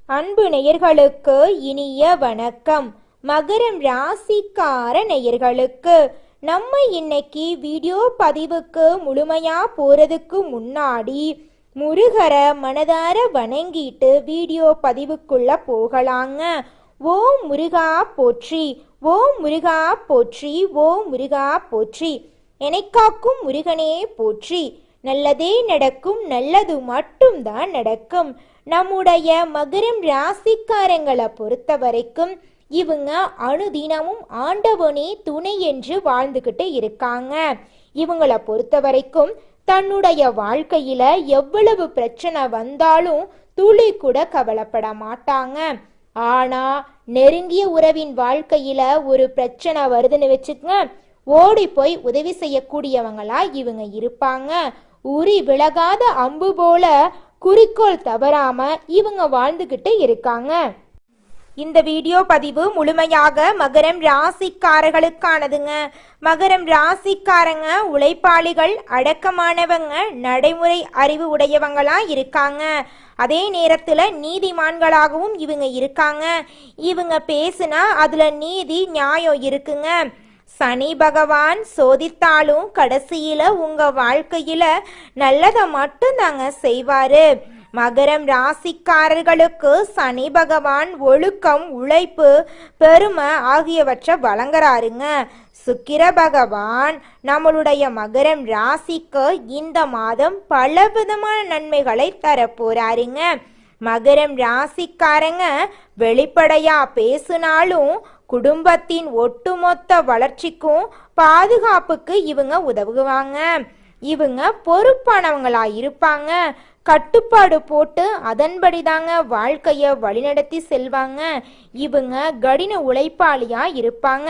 அன்பு நேயர்களுக்கு இனிய வணக்கம். மகரம் ராசிக்கார நேயர்களுக்கு நம்ம இன்னைக்கு வீடியோ பதிவுக்கு முழுமையா போறதுக்கு முன்னாடி முருகரை மனதார வணங்கிட்டு வீடியோ பதிவுக்குள்ள போகலாங்க. ஓம் முருகா போற்றி, ஓம் முருகா போற்றி, ஓம் முருகா போற்றி. என்னைக்காக்கும் முருகனே போற்றி. நல்லதே நடக்கும், நல்லது மட்டும்தான் நடக்கும். நம்முடைய மகரம் ராசிக்காரங்களை பொறுத்த வரைக்கும் இவங்க அனுதினமும் ஆண்டவனே துணை என்று வாழ்ந்துகிட்டு இருக்காங்க. இவங்களை பொறுத்த வரைக்கும் தன்னுடைய வாழ்க்கையில எவ்வளவு பிரச்சனை வந்தாலும் துளி கூட கவலைப்பட மாட்டாங்க. ஆனா நெருங்கிய உறவின் வாழ்க்கையில ஒரு பிரச்சனை வருதுன்னு வச்சுக்கங்க, ஓடி போய் உதவி செய்யக்கூடியவங்களா இவங்க இருப்பாங்க. உரி விலகாத அம்பு போல குறிக்கோள் தவறாம இவங்க வாழ்ந்துகிட்டு இருக்காங்க. இந்த வீடியோ பதிவு முழுமையாக மகரம் ராசிக்காரர்களுக்கானதுங்க. மகரம் ராசிக்காரங்க உழைப்பாளிகள், அடக்கமானவங்க, நடைமுறை அறிவு உடையவங்களா இருக்காங்க. அதே நேரத்துல நீதிமான்களாகவும் இவங்க இருக்காங்க. இவங்க பேசுனா அதுல நீதி நியாயம் இருக்குங்க. சனி பகவான் சோதித்தாலும் கடைசியில உங்க வாழ்க்கையில நல்லதை மட்டும் தாங்க செய்வாரு. மகரம் ராசிக்காரர்களுக்கு சனி பகவான் ஒழுக்கம், உழைப்பு, பெருமை ஆகியவற்றை வழங்குறாருங்க. சுக்கிர பகவான் நம்மளுடைய மகரம் ராசிக்கு இந்த மாதம் பலவிதமான நன்மைகளை தரப்போறாருங்க. மகரம் ராசிக்காரங்க வெளிப்படையா பேசினாலும் குடும்பத்தின் ஒட்டுமொத்த வளர்ச்சிக்கும் பாதுகாப்புக்கு இவங்க உதவுவாங்க. இவங்க பொறுப்பானவங்களா இருப்பாங்க. கட்டுப்பாடு போட்டு அதன்படி தாங்க வாழ்க்கைய வழிநடத்தி செல்வாங்க. இவங்க கடின உழைப்பாளியா இருப்பாங்க.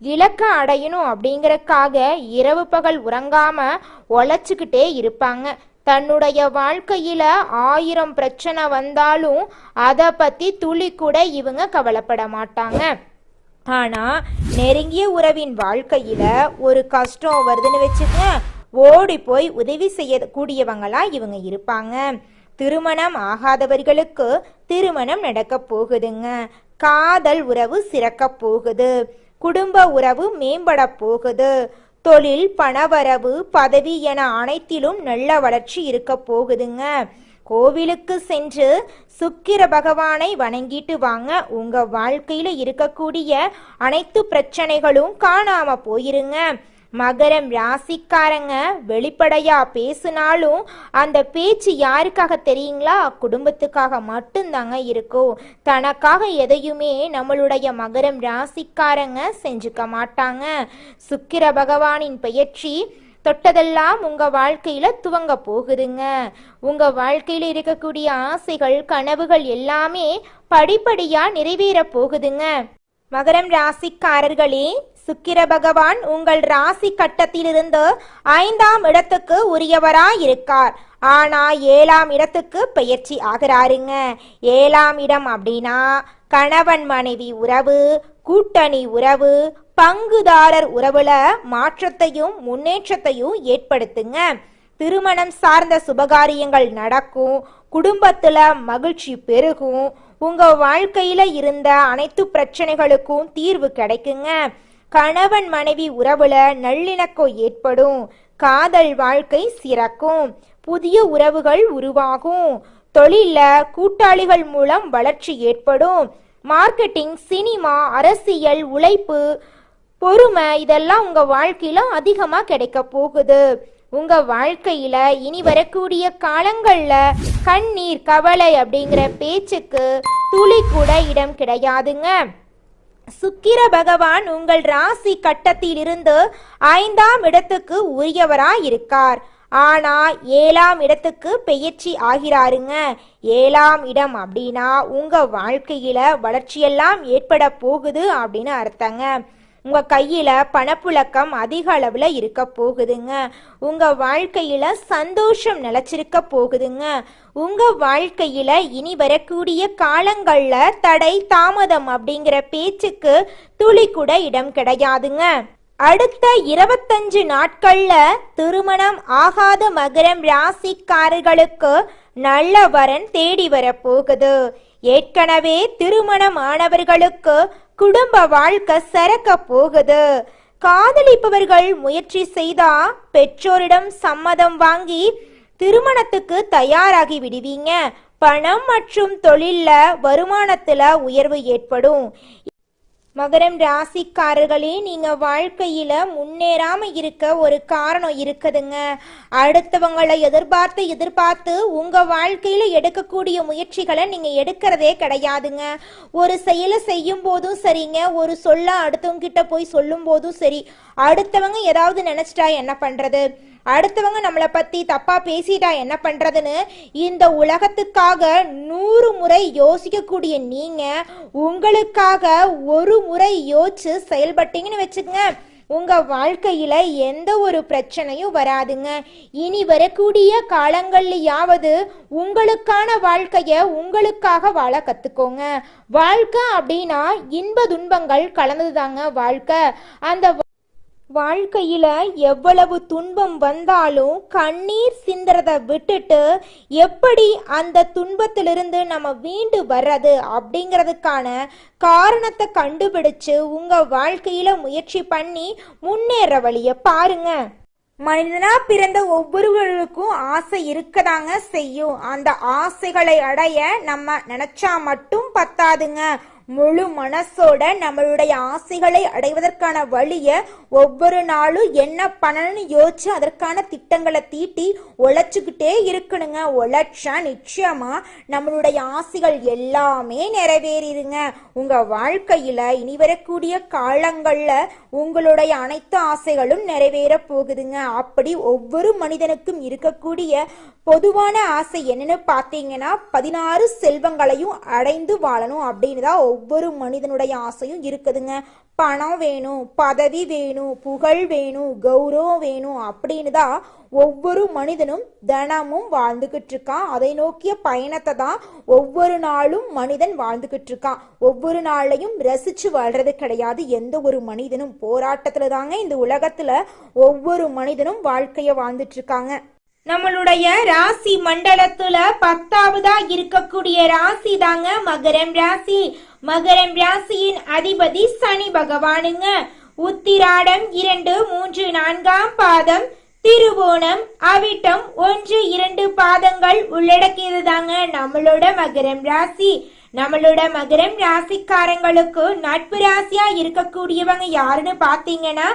இலக்க அடையணும் அப்படிங்கறக்காக இரவு பகல் உறங்காம உழைச்சுக்கிட்டே இருப்பாங்க. தன்னுடைய வாழ்க்கையில 1000 பிரச்சனை வந்தாலும் அதை பத்தி துளி கூட இவங்க கவலைப்பட மாட்டாங்க. ஆனா நெருங்கிய உறவின் வாழ்க்கையில ஒரு கஷ்டம் வருதுன்னு வச்சுக்க, ஓடி போய் உதவி செய்யக்கூடியவங்களா இவங்க இருப்பாங்க. திருமணம் ஆகாதவர்களுக்கு திருமணம் நடக்க போகுதுங்க. காதல் உறவு சிறக்க போகுது. குடும்ப உறவு மேம்பட போகுது. தொழில், பணவரவு, பதவி என அனைத்திலும் நல்ல வளர்ச்சி இருக்க போகுதுங்க. கோவிலுக்கு சென்று சுக்கிர பகவானை வணங்கிட்டு வாங்க. உங்க வாழ்க்கையில இருக்கக்கூடிய அனைத்து பிரச்சனைகளும் காணாம போயிருங்க. மகரம் ராசிக்காரங்க வெளிப்படையா பேசினாலும் அந்த பேச்சு யாருக்காக தெரியுங்களா? குடும்பத்துக்காக மட்டும்தாங்க இருக்கும். தனக்காக எதையுமே நம்மளுடைய மகரம் ராசிக்காரங்க செஞ்சுக்க மாட்டாங்க. சுக்கிர பகவானின் பெயர்ச்சி தொட்டதெல்லாம் உங்க வாழ்க்கையில துவங்க போகுதுங்க. உங்க வாழ்க்கையில இருக்கக்கூடிய ஆசைகள், கனவுகள் எல்லாமே படிப்படியா நிறைவேற போகுதுங்க. மகரம் ராசிக்காரர்களே, சுக்கிர பகவான் உங்கள் ராசி கட்டத்திலிருந்து 5ஆம் இடத்துக்கு உரியவராய் இருக்கார். ஆனா 7ஆம் இடத்துக்கு பெயர்ச்சி ஆகிறாருங்க. 7ஆம் இடம் அப்படின்னா கணவன் மனைவி உறவு, கூட்டணி உறவு, பங்குதாரர் உறவுல மாற்றத்தையும் முன்னேற்றத்தையும் ஏற்படுத்துங்க. திருமணம் சார்ந்த சுபகாரியங்கள் நடக்கும். குடும்பத்துல மகிழ்ச்சி பெருகும். உங்க வாழ்க்கையில இருந்த அனைத்து பிரச்சனைகளுக்கும் தீர்வு கிடைக்குங்க. கணவன் மனைவி உறவுல நல்லிணக்கம் ஏற்படும். காதல் வாழ்க்கை சிறக்கும். புதிய உறவுகள் உருவாகும். தொழில கூட்டாளிகள் மூலம் வளர்ச்சி ஏற்படும். மார்க்கெட்டிங், சினிமா, அரசியல், உழைப்பு, பொறுமை இதெல்லாம் உங்க வாழ்க்கையில அதிகமா கிடைக்க போகுது. உங்க வாழ்க்கையில இனி வரக்கூடிய காலங்கள்ல கண்ணீர், கவலை அப்படிங்கிற பேச்சுக்கு துளி கூட இடம் கிடையாதுங்க. சுக்கிர பகவான் உங்கள் ராசி கட்டத்தில் இருந்து 5ஆம் இடத்துக்கு உரியவராய் இருக்கார். ஆனா 7ஆம் இடத்துக்கு பெயர்ச்சி ஆகிறாருங்க. 7ஆம் இடம் அப்படின்னா உங்க வாழ்க்கையில வளர்ச்சியெல்லாம் ஏற்பட போகுது அப்படின்னு அர்த்தங்க. உங்க கையில பணப்புழக்கம் அதிக அளவுல இருக்க போகுதுங்க. உங்க வாழ்க்கையில சந்தோஷம் நிலைச்சிருக்க போகுதுங்க. உங்க வாழ்க்கையில இனி வரக்கூடிய காலங்கள்ல தடை, தாமதம் அப்படிங்கிற பேச்சுக்கு துளி கூட இடம் கிடையாதுங்க. அடுத்த 25 நாட்கள்ல திருமணம் ஆகாத மகரம் ராசிக்காரர்களுக்கு நல்ல வரன் தேடி வரப்போகுது. ஏற்கனவே திருமணமானவர்களுக்கு குடும்ப வாழ்க்கை சிறக்க போகுது. காதலிப்பவர்கள் முயற்சி செய்தா பெற்றோரிடம் சம்மதம் வாங்கி திருமணத்துக்கு தயாராகி விடுவீங்க. பணம் மற்றும் தொழில்ல வருமானத்துல உயர்வு ஏற்படும். மகரம் ராசிக்காரர்களே, நீங்க வாழ்க்கையில முன்னேறாம இருக்க ஒரு காரணம் இருக்குதுங்க. அடுத்தவங்களை எதிர்பார்த்து உங்க வாழ்க்கையில எடுக்கக்கூடிய முயற்சிகளை நீங்க எடுக்கிறதே கிடையாதுங்க. ஒரு செயலை செய்யும் போதும் சரிங்க, ஒரு சொல்ல அடுத்தவங்க கிட்ட போய் சொல்லும் போதும் சரி, அடுத்தவங்க ஏதாவது நினைச்சிட்டா என்ன பண்றது, அடுத்தவங்க நம்மளை பத்தி தப்பா பேசிட்டா என்ன பண்றதுன்னு இந்த உலகத்துக்காக 100 முறை யோசிக்கக்கூடிய நீங்க உங்களுக்காக ஒரு முறை யோசிச்சு செயல்பட்டீங்கன்னு வச்சுக்கங்க, உங்க வாழ்க்கையில எந்த ஒரு பிரச்சனையும் வராதுங்க. இனி வரக்கூடிய காலங்கள்லயாவது உங்களுக்கான வாழ்க்கைய உங்களுக்காக வாழ கத்துக்கோங்க. வாழ்க்கை அப்படின்னா இன்ப துன்பங்கள் கலந்ததுதாங்க வாழ்க்கை. அந்த வாழ்க்கையில எவ்வளவு துன்பம் வந்தாலும் கண்ணீர் சிந்துறத விட்டுட்டு எப்படி அந்த துன்பத்திலிருந்து நம்ம மீண்டு வர்றது அப்படிங்கிறதுக்கான காரணத்தை கண்டுபிடிச்சு உங்க வாழ்க்கையில முயற்சி பண்ணி முன்னேற வழிய பாருங்க. மனிதனா பிறந்த ஒவ்வொருவருக்கும் ஆசை இருக்கதாங்க செய்யும். அந்த ஆசைகளை அடைய நம்ம நினைச்சா மட்டும் பத்தாதுங்க. முழு மனசோட நம்மளுடைய ஆசைகளை அடைவதற்கான வழிய ஒவ்வொரு நாளும் என்ன பண்ணணும்னு யோசிச்சு அதற்கான திட்டங்களை தீட்டி உழைச்சுக்கிட்டே இருக்கணுங்க. உழைச்சா நிச்சயமா நம்மளுடைய ஆசைகள் எல்லாமே நிறைவேறிடுங்க. உங்க வாழ்க்கையில இனி வரக்கூடிய காலங்கள்ல உங்களுடைய அனைத்து ஆசைகளும் நிறைவேற போகுதுங்க. அப்படி ஒவ்வொரு மனிதனுக்கும் இருக்கக்கூடிய பொதுவான ஆசை என்னன்னு பார்த்தீங்கன்னா 16 செல்வங்களையும் அடைந்து வாழணும் அப்படின்னு தான் ஒவ்வொரு மனிதனுடைய ஆசையும் இருக்குதுங்க. பணம் வேணும், பதவி வேணும், புகழ் வேணும், கௌரவம் வேணும் அப்படின்னு தான் ஒவ்வொரு மனிதனும் தினமும் வாழ்ந்துகிட்டு இருக்கான். அதை நோக்கிய பயணத்தை தான் ஒவ்வொரு நாளும் மனிதன் வாழ்ந்துகிட்டு இருக்கான். ஒவ்வொரு நாளையும் ரசிச்சு வாழ்றது கிடையாது எந்த ஒரு மனிதனும். போராட்டத்துல தாங்க இந்த உலகத்துல ஒவ்வொரு மனிதனும் வாழ்க்கைய வாழ்ந்துட்டு இருக்காங்க. நம்மளுடைய ராசி மண்டலத்துல 10ஆவதா இருக்கக்கூடிய ராசி தாங்க மகரம் ராசி. மகரம் ராசியின் அதிபதி சனி பகவானுங்க. உத்திராடம் 2, 3, 4ஆம் பாதம், திருவோணம், அவிட்டம் 1, 2 பாதங்கள் உள்ளடக்கியது தாங்க நம்மளோட மகரம் ராசி. நம்மளோட மகரம் ராசிக்காரங்களுக்கு நட்பு ராசியா இருக்கக்கூடியவங்க யாருன்னு பாத்தீங்கன்னா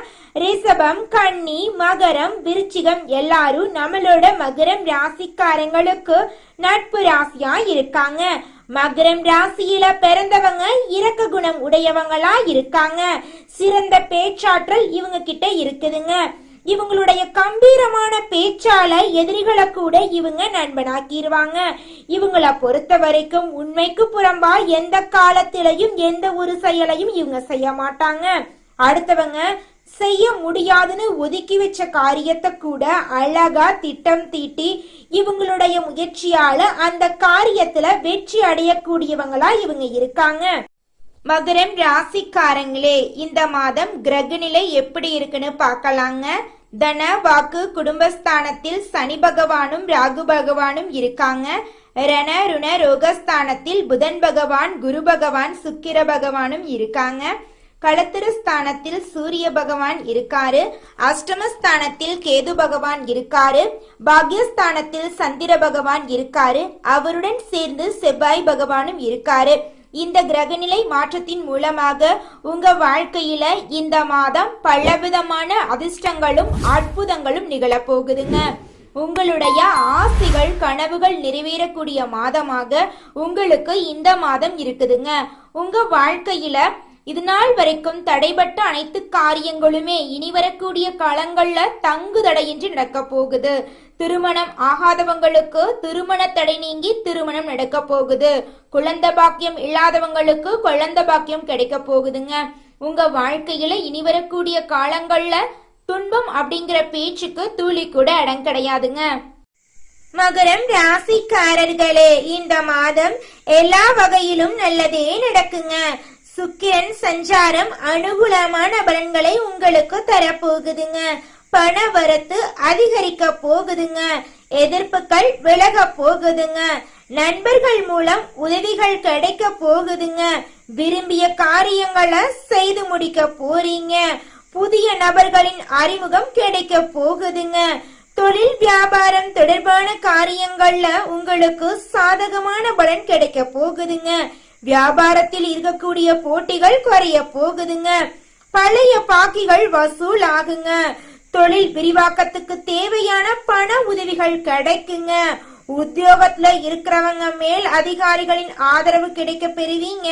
ரிஷபம், கன்னி, மகரம், விருச்சிகம் எல்லாரும் நம்மளோட மகரம் ராசிக்காரங்களுக்கு நட்பு ராசியா இருக்காங்க. மகரம் ராசியில பிறந்தவங்க இரக்க குணம் உடையவங்களா இருக்காங்க. சிறந்த பேச்சாற்றல் இவங்க கிட்ட இருக்குதுங்க. இவங்களுடைய கம்பீரமான பேச்சால எதிரிகளை கூட இவங்க நண்பனாக்கிடுவாங்க. இவங்களை பொறுத்த வரைக்கும் உண்மைக்கு புறம்பா எந்த காலத்திலையும் எந்த ஒரு செயலையும் இவங்க செய்ய மாட்டாங்க. அடுத்தவங்க செய்ய முடியாதுன்னு ஒதுக்கி வச்ச காரியத்தை கூட அழகா திட்டம் தீட்டி இவங்களுடைய முயற்சியால அந்த காரியத்துல வெற்றி அடையக்கூடியவங்களா இவங்க இருக்காங்க. மகரம் ராசிக்காரங்களே, இந்த மாதம் கிரகநிலை எப்படி இருக்குன்னு பார்க்கலாங்க. தன, வாக்கு, குடும்பஸ்தானத்தில் சனி பகவானும் ராகு பகவானும் இருக்காங்க. ரண, ருண, ரோகஸ்தானத்தில் புதன் பகவான், குரு பகவான், சுக்கிர பகவானும் இருக்காங்க. களத்திரஸ்தானத்தில் சூரிய பகவான் இருக்காரு. அஷ்டமஸ்தானத்தில் கேது பகவான் இருக்காரு. பாக்யஸ்தானத்தில் சந்திர பகவான் இருக்காரு. அவருடன் சேர்ந்து செவ்வாய் பகவானும் இருக்காரு. இந்த கிரகநிலை மாற்றத்தின் மூலமாக உங்க வாழ்க்கையில இந்த மாதம் பலவிதமான அதிர்ஷ்டங்களும் அற்புதங்களும் நிகழப்போகுதுங்க. உங்களுடைய ஆசைகள் கனவுகள் நிறைவேறக்கூடிய மாதமாக உங்களுக்கு இந்த மாதம் இருக்குதுங்க. உங்க வாழ்க்கையில இது நாள் வரைக்கும் தடைபட்ட அனைத்து காரியங்களுமே இனி வரக்கூடிய காலங்கள்ல தங்கு தடையின்றி நடக்க போகுது. திருமணம் ஆகாதவங்களுக்கு திருமண தடை நீங்கி திருமணம் நடக்க போகுது. குழந்தை பாக்கியம் இல்லாதவங்களுக்கு குழந்தை பாக்கியம் கிடைக்க போகுதுங்க. உங்க வாழ்க்கையில இனி வரக்கூடிய காலங்கள்ல துன்பம் அப்படிங்கிற பேச்சுக்கு துளி கூட இடம் கிடையாதுங்க. மகரம் ராசிக்காரர்களே, இந்த மாதம் எல்லா வகையிலும் நல்லதே நடக்குங்க. சுக்கிரன் சஞ்சாரம் அனுகூலமான பலன்களை உங்களுக்கு தரப்போகுதுங்க. பண வரத்து அதிகரிக்க போகுதுங்க. எதிர்ப்புகள் விலக போகுதுங்க. நண்பர்கள் மூலம் உதவிகள் கிடைக்க போகுதுங்க. விரும்பிய காரியங்களை செய்து முடிக்க போறீங்க. புதிய நபர்களின் அறிமுகம் கிடைக்க போகுதுங்க. தொழில் வியாபாரம் தொடர்பான காரியங்கள்ல உங்களுக்கு சாதகமான பலன் கிடைக்க போகுதுங்க. வியாபாரத்தில் இருக்கக்கூடிய போட்டிகள் குறைய போகுதுங்க. பழைய பாக்கிகள் வசூல் ஆகுங்க. தொழில் விரிவாக்கத்துக்கு தேவையான பண உதவிகள் கிடைக்குங்க. உத்தியோகத்துல இருக்கிறவங்க மேல் அதிகாரிகளின் ஆதரவு கிடைக்க பெறுவீங்க.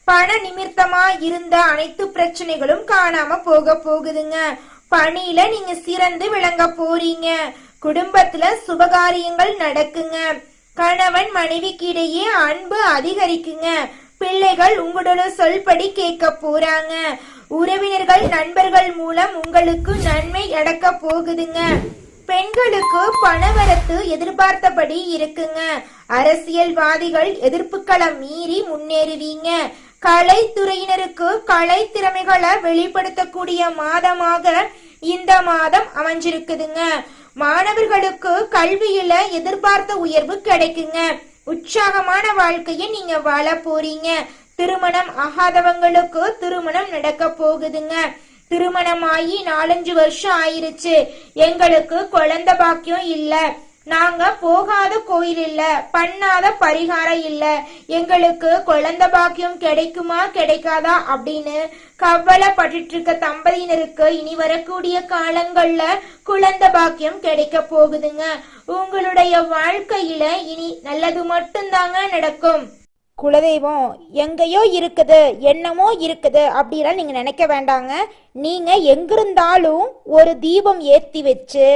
பண நிமித்தமா இருந்த அனைத்து பிரச்சனைகளும் காணாம போக போகுதுங்க. பணியில நீங்க சிறந்து விளங்க போறீங்க. குடும்பத்துல சுபகாரியங்கள் நடக்குங்க. கணவன் மனைவிக்கு இடையே அன்பு அதிகரிக்குங்க. பிள்ளைகள் உங்களோட சொல்படி கேட்க போறாங்க. உறவினர்கள் நண்பர்கள் மூலம் உங்களுக்கு நன்மை நடக்க போகுதுங்க. பெண்களுக்கு பணவரத்து எதிர்பார்த்தபடி இருக்குங்க. அரசியல்வாதிகள் எதிர்ப்புகளை மீறி முன்னேறுவீங்க. கலைத்துறையினருக்கு கலை திறமைகளை வெளிப்படுத்தக்கூடிய மாதமாக இந்த மாதம் அமைஞ்சிருக்குதுங்க. மாணவர்களுக்கு கல்வியில எதிர்பார்த்த உயர்வு கிடைக்குங்க. உற்சாகமான வாழ்க்கையை நீங்க வாழ போறீங்க. திருமணம் ஆகாதவங்களுக்கு திருமணம் நடக்க போகுதுங்க. திருமணமாகி 4-5 வருஷம் ஆயிருச்சு, எங்களுக்கு குழந்தை பாக்கியம் இல்ல, நாங்க போகாத கோயில் இல்ல, பண்ணாத பரிகாரம் இல்ல, எங்களுக்கு குழந்தை பாக்கியம் கிடைக்குமா கிடைக்காதா அப்படின்னு கவலைப்பட்டு இருக்க தம்பதியினருக்கு இனி வரக்கூடிய காலங்கள்ல குழந்தை பாக்கியம் கிடைக்க போகுதுங்க. உங்களுடைய வாழ்க்கையில இனி நல்லது மட்டும்தாங்க நடக்கும். குலதெய்வம் எங்கேயோ இருக்குது, என்னமோ இருக்குது அப்படிலாம் நீங்க நினைக்க வேண்டாங்க. நீங்க எங்கிருந்தாலும் ஒரு தீபம் ஏத்தி வச்சு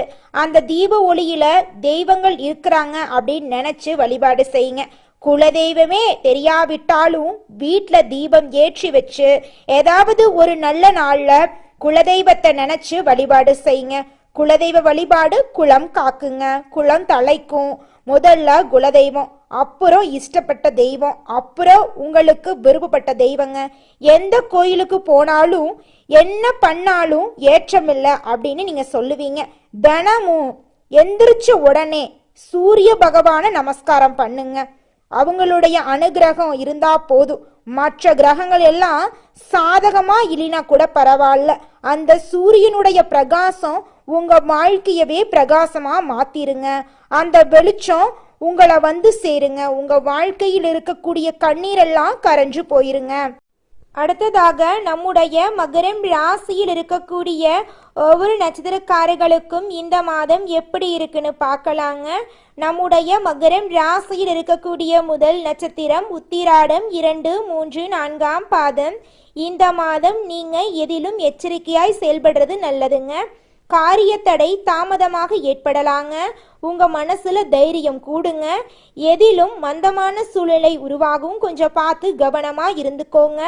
அந்த தீப ஒளியில தெய்வங்கள் இருக்கிறாங்க அப்படின்னு நினைச்சு வழிபாடு செய்யுங்க. குலதெய்வமே தெரியாவிட்டாலும் வீட்டுல தீபம் ஏற்றி வச்சு ஏதாவது ஒரு நல்ல நாள்ல குலதெய்வத்தை நினைச்சு வழிபாடு செய்யுங்க. குலதெய்வ வழிபாடு குலம் காக்குங்க, குலம் தலைக்கும். முதல்ல குலதெய்வம், அப்புறம் இஷ்டப்பட்ட தெய்வம், அப்புறம் உங்களுக்கு விருப்பப்பட்ட தெய்வங்க. எந்த கோயிலுக்கு போனாலும் என்ன பண்ணாலும் ஏற்றமில்லை அப்படின்னு நீங்க சொல்லுவீங்க. தினமும் எந்திரிச்ச உடனே சூரிய பகவான நமஸ்காரம் பண்ணுங்க. அவங்களுடைய அனுகிரகம் இருந்தா போதும். மற்ற கிரகங்கள் எல்லாம் சாதகமா இல்லைனா கூட பரவாயில்ல, அந்த சூரியனுடைய பிரகாசம் உங்க வாழ்க்கையவே பிரகாசமா மாத்திருங்க. அந்த வெளிச்சம் உங்களை வந்து சேருங்க. உங்க வாழ்க்கையில் இருக்கக்கூடிய கண்ணீரெல்லாம் கரைஞ்சு போயிருங்க. அடுத்ததாக நம்முடைய மகரம் ராசியில் இருக்கக்கூடிய ஒவ்வொரு நட்சத்திரக்காரர்களுக்கும் இந்த மாதம் எப்படி இருக்குன்னு பார்க்கலாங்க. நம்முடைய மகரம் ராசியில் இருக்கக்கூடிய முதல் நட்சத்திரம் உத்திராடம் 2, 3, 4ஆம் பாதம். இந்த மாதம் நீங்க எதிலும் எச்சரிக்கையாய் செயல்படுறது நல்லதுங்க. காரிய தடை தாமதமாக ஏற்படலாங்க. உங்க மனசுல தைரியம் கூடுங்க. எதிலும் மந்தமான சூழ்நிலை உருவாகும், கொஞ்சம் பார்த்து கவனமா இருந்துக்கோங்க.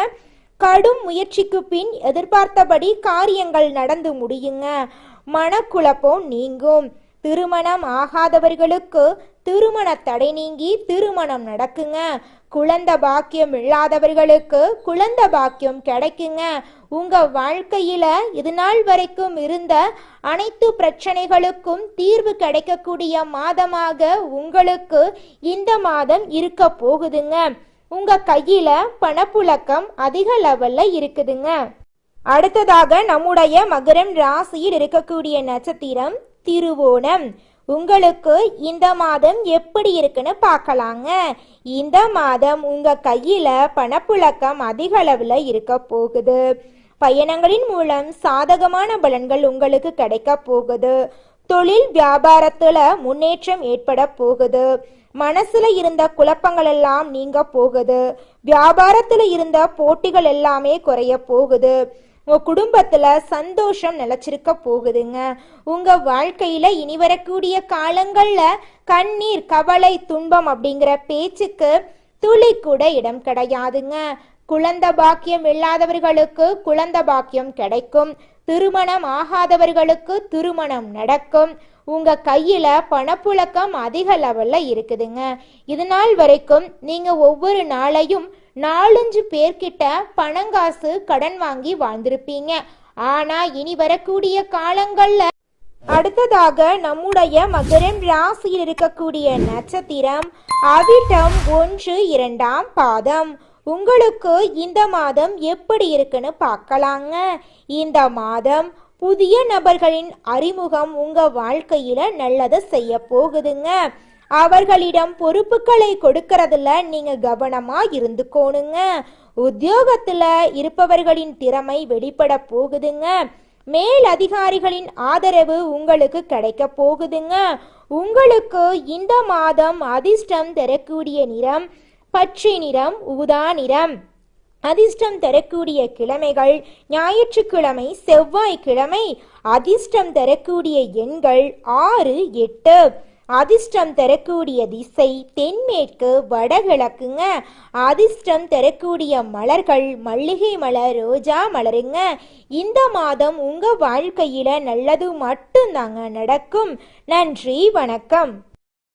கடும் முயற்சிக்கு பின் எதிர்பார்த்தபடி காரியங்கள் நடந்து முடியுங்க. மனக்குழப்பம் நீங்கும். திருமணம் ஆகாதவர்களுக்கு திருமண தடை நீங்கி திருமணம் நடக்குங்க. குழந்தை பாக்கியம் இல்லாதவர்களுக்கு குழந்தை பாக்கியம் கிடைக்குங்க. உங்க வாழ்க்கையில இது நாள் வரைக்கும் இருந்த அனைத்து பிரச்சனைகளுக்கும் தீர்வு கிடைக்கக்கூடிய மாதமாக உங்களுக்கு இந்த மாதம் இருக்க போகுதுங்க. உங்க கையில பணப்புழக்கம் அதிக லெவல்ல இருக்குதுங்க. அடுத்ததாக நம்முடைய மகரம் ராசியில் இருக்கக்கூடிய நட்சத்திரம் திருவோணம். உங்களுக்கு இந்த மாதம் எப்படி இருக்குன்னு பார்க்கலாங்க. இந்த மாதம் உங்க கையில பணப்புழக்கம் அதிக அளவுல இருக்க போகுது. பயணங்களின் மூலம் சாதகமான பலன்கள் உங்களுக்கு கிடைக்க போகுது. தொழில் வியாபாரத்துல முன்னேற்றம் ஏற்பட போகுது. மனசுல இருந்த குழப்பங்கள் எல்லாம் நீங்க போகுது. வியாபாரத்துல இருந்த போட்டிகள் எல்லாமே குறைய போகுது. உங்க குடும்பத்துல சந்தோஷம் நிலைச்சிருக்க போகுதுங்க. உங்க வாழ்க்கையில இனி வரக்கூடிய காலங்கள்ல கண்ணீர், கவலை, துன்பம் அப்படிங்கிற பேச்சுக்கு துளி கூட இடம் கிடையாதுங்க. குழந்தை பாக்கியம் இல்லாதவர்களுக்கு குழந்தை பாக்கியம் கிடைக்கும். திருமணம் ஆகாதவர்களுக்கு திருமணம் நடக்கும். உங்க கையில பணப்புழக்கம் அதிக லெவல்ல இருக்குதுங்க. இது நாள் வரைக்கும் நீங்க ஒவ்வொரு நாளையும் 4-5 பேர்கிட்ட பணங்காசு கடன் வாங்கி வாழ்ந்திருப்பீங்க. ஆனா இனி வரக்கூடிய காலங்கள்ல அடுத்ததாக நம்முடைய மகரம் ராசியில் இருக்கக்கூடிய நட்சத்திரம் அவிட்டம் 1, 2ஆம் பாதம். உங்களுக்கு இந்த மாதம் எப்படி இருக்குன்னு பார்க்கலாங்க. இந்த மாதம் புதிய நபர்களின் அறிமுகம் உங்க வாழ்க்கையில நல்லதை செய்ய போகுதுங்க. அவர்களிடம் பொறுப்புகளை கொடுக்கறதுல நீங்க கவனமா இருந்துக்கோணுங்க. உத்தியோகத்துல இருப்பவர்களின் திறமை வெளிப்பட போகுதுங்க. மேல் அதிகாரிகளின் ஆதரவு உங்களுக்கு கிடைக்க போகுதுங்க. உங்களுக்கு இந்த மாதம் அதிர்ஷ்டம் தரக்கூடிய நிறம் பச்சை நிறம், ஊதா நிறம். அதிர்ஷ்டம் தரக்கூடிய கிழமைகள் ஞாயிற்றுக்கிழமை, செவ்வாய்க்கிழமை. அதிர்ஷ்டம் தரக்கூடிய எண்கள் 6, 8. அதிர்ஷ்டம் தரக்கூடிய திசை தென்மேற்கு, வடகிழக்குங்க. அதிர்ஷ்டம் தரக்கூடிய மலர்கள் மல்லிகை மலர், ரோஜா மலருங்க. இந்த மாதம் உங்க வாழ்க்கையில நல்லது மட்டும்தாங்க நடக்கும். நன்றி, வணக்கம்.